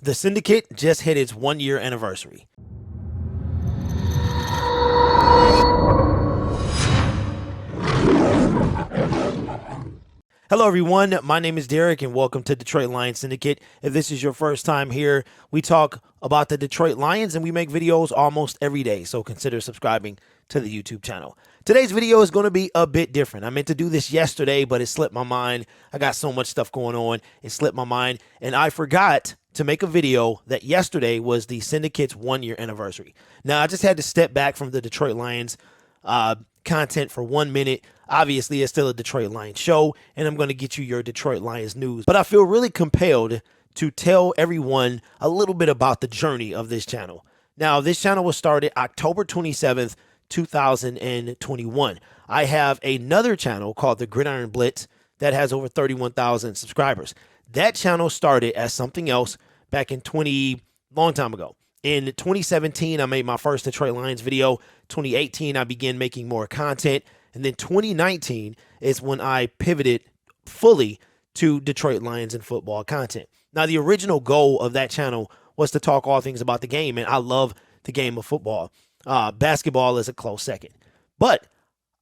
The Syndicate just hit its 1-year anniversary. Hello everyone, my name is Derek and welcome to Detroit Lions Syndicate. If this is your first time here, we talk about the Detroit Lions and we make videos almost every day, so consider subscribing to the YouTube channel. Today's video is going to be a bit different. I meant to do this yesterday, but it slipped my mind. I got so much stuff going on, it slipped my mind, and I forgot to make a video that yesterday was the Syndicate's 1-year anniversary. Now, I just had to step back from the Detroit Lions content for 1 minute. Obviously, it's still a Detroit Lions show, and I'm going to get you your Detroit Lions news. But I feel really compelled to tell everyone a little bit about the journey of this channel. Now, this channel was started October 27th, 2021. I have another channel called the Gridiron Blitz that has over 31,000 subscribers. That channel started as something else back in long time ago. In 2017, I made my first Detroit Lions video. 2018, I began making more content. And then 2019 is when I pivoted fully to Detroit Lions and football content. Now, the original goal of that channel was to talk all things about the game, and I love the game of football. Basketball is a close second. But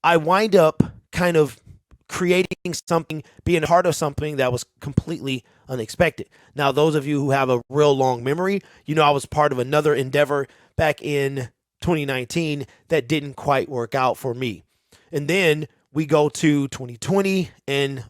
I wind up kind of creating something, being a part of something that was completely unexpected. Now, those of you who have a real long memory, you know I was part of another endeavor back in 2019 that didn't quite work out for me. And then we go to 2020 and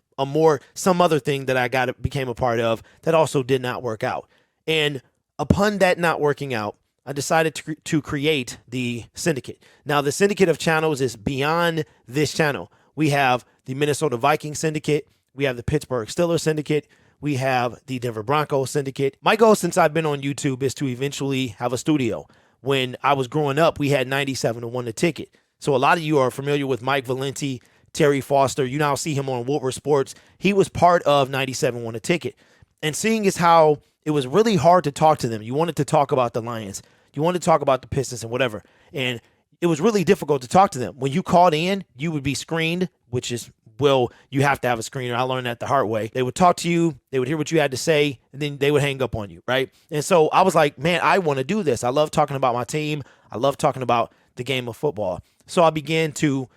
some other thing that I became a part of that also did not work out. And upon that not working out, I decided to create the Syndicate. Now, the Syndicate of channels is beyond this channel. We have the Minnesota Vikings Syndicate. We have the Pittsburgh Steelers Syndicate. We have the Denver Broncos Syndicate. My goal since I've been on YouTube is to eventually have a studio. When I was growing up, we had 97 to 1 the ticket. So a lot of you are familiar with Mike Valenti, Terry Foster. You now see him on Woodward Sports. He was part of 97 won a ticket. And seeing as how it was really hard to talk to them. You wanted to talk about the Lions. You wanted to talk about the Pistons and whatever. And it was really difficult to talk to them. When you called in, you would be screened, which is, well, you have to have a screener. I learned that the hard way. They would talk to you. They would hear what you had to say, and then they would hang up on you, right? And so I was like, man, I want to do this. I love talking about my team. I love talking about the game of football. So I began to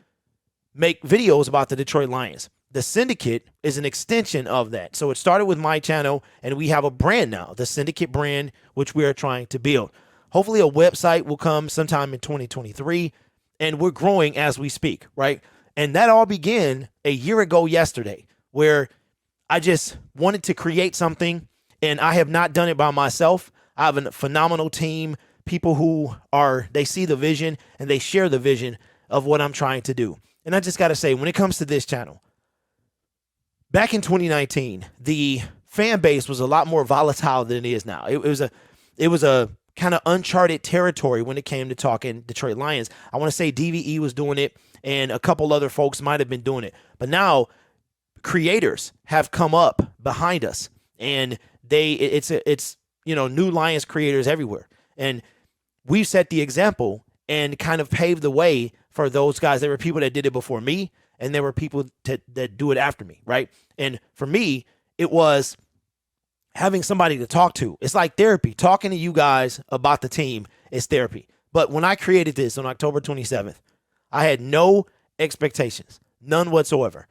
make videos about the Detroit Lions. The Syndicate is an extension of that. So it started with my channel, and we have a brand now, the Syndicate brand, which we are trying to build. Hopefully a website will come sometime in 2023, and we're growing as we speak, right? And that all began a year ago yesterday, where I just wanted to create something, and I have not done it by myself. I have a phenomenal team, people who they see the vision, and they share the vision of what I'm trying to do. And I just got to say, when it comes to this channel, back in 2019, the fan base was a lot more volatile than it is now. It was a kind of uncharted territory when it came to talking Detroit Lions. I want to say DVE was doing it, and a couple other folks might have been doing it. But now creators have come up behind us, and it's new Lions creators everywhere. And we've set the example and kind of paved the way for those guys. There were people that did it before me, and there were people that do it after me, right? And for me, it was having somebody to talk to. It's like therapy. Talking to you guys about the team is therapy. But when I created this on October 27th, I had no expectations, none whatsoever.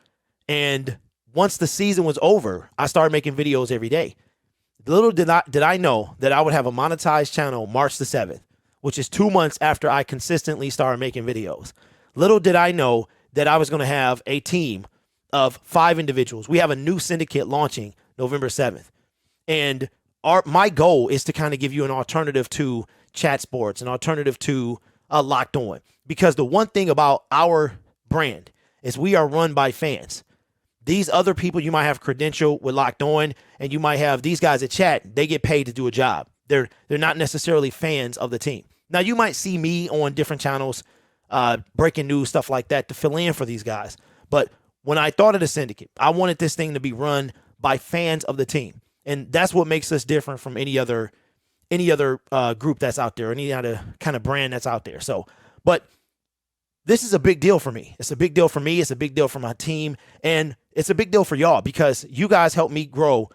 And once the season was over, I started making videos every day. Little did I know that I would have a monetized channel March the 7th, which is 2 months after I consistently started making videos. Little did I know that I was going to have a team of 5 individuals. We have a new syndicate launching November 7th. And my goal is to kind of give you an alternative to chat sports, an alternative to Locked On. Because the one thing about our brand is we are run by fans. These other people you might have credential with Locked On, and you might have these guys at chat. They get paid to do a job. They're not necessarily fans of the team. Now, you might see me on different channels, breaking news, stuff like that, to fill in for these guys. But when I thought of the Syndicate, I wanted this thing to be run by fans of the team. And that's what makes us different from any other group that's out there, any other kind of brand that's out there. So, but this is a big deal for me. It's a big deal for me. It's a big deal for my team. And it's a big deal for y'all because you guys helped me grow.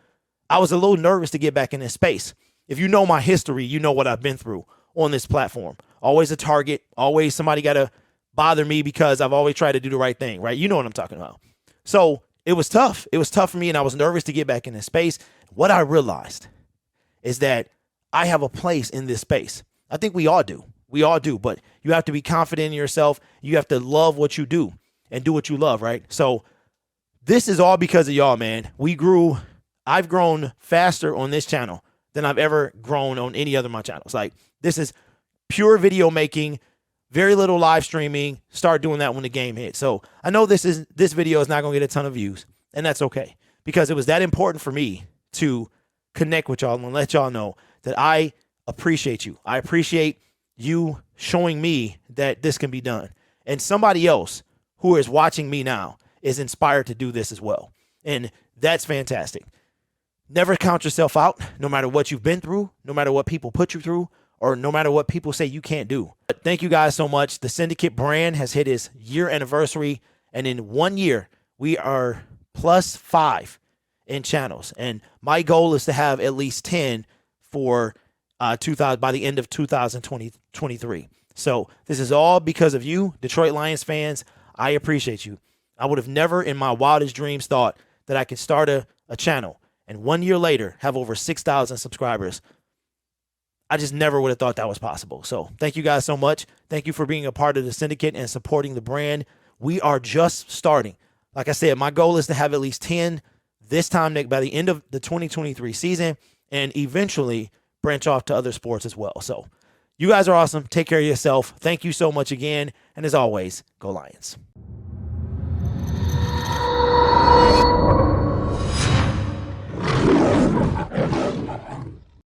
I was a little nervous to get back in this space. if you know my history, you know what I've been through on this platform. Always a target, always somebody got to bother me because I've always tried to do the right thing, right? You know what I'm talking about. So it was tough. It was tough for me, and I was nervous to get back in this space. What I realized is that I have a place in this space. I think we all do. We all do, but you have to be confident in yourself. You have to love what you do and do what you love, right? So this is all because of y'all, man. I've grown faster on this channel than I've ever grown on any other of my channels. Like, this is pure video making, very little live streaming. Start doing that when the game hits. So I know this video is not going to get a ton of views, and that's okay, because it was that important for me to connect with y'all and let y'all know that I appreciate you. I appreciate you showing me that this can be done. And somebody else who is watching me now is inspired to do this as well. And that's fantastic. Never count yourself out, no matter what you've been through, no matter what people put you through, or no matter what people say you can't do. But thank you guys so much. The Syndicate brand has hit its year anniversary, and in 1 year, we are +5 in channels. And my goal is to have at least 10 for by the end of 2023. So this is all because of you, Detroit Lions fans. I appreciate you. I would have never in my wildest dreams thought that I could start a channel and 1 year later have over 6,000 subscribers. I just never would have thought that was possible. So thank you guys so much. Thank you for being a part of the Syndicate and supporting the brand. We are just starting. Like I said, my goal is to have at least 10 this time by the end of the 2023 season, and eventually branch off to other sports as well. So you guys are awesome. Take care of yourself. Thank you so much again. And as always, go Lions.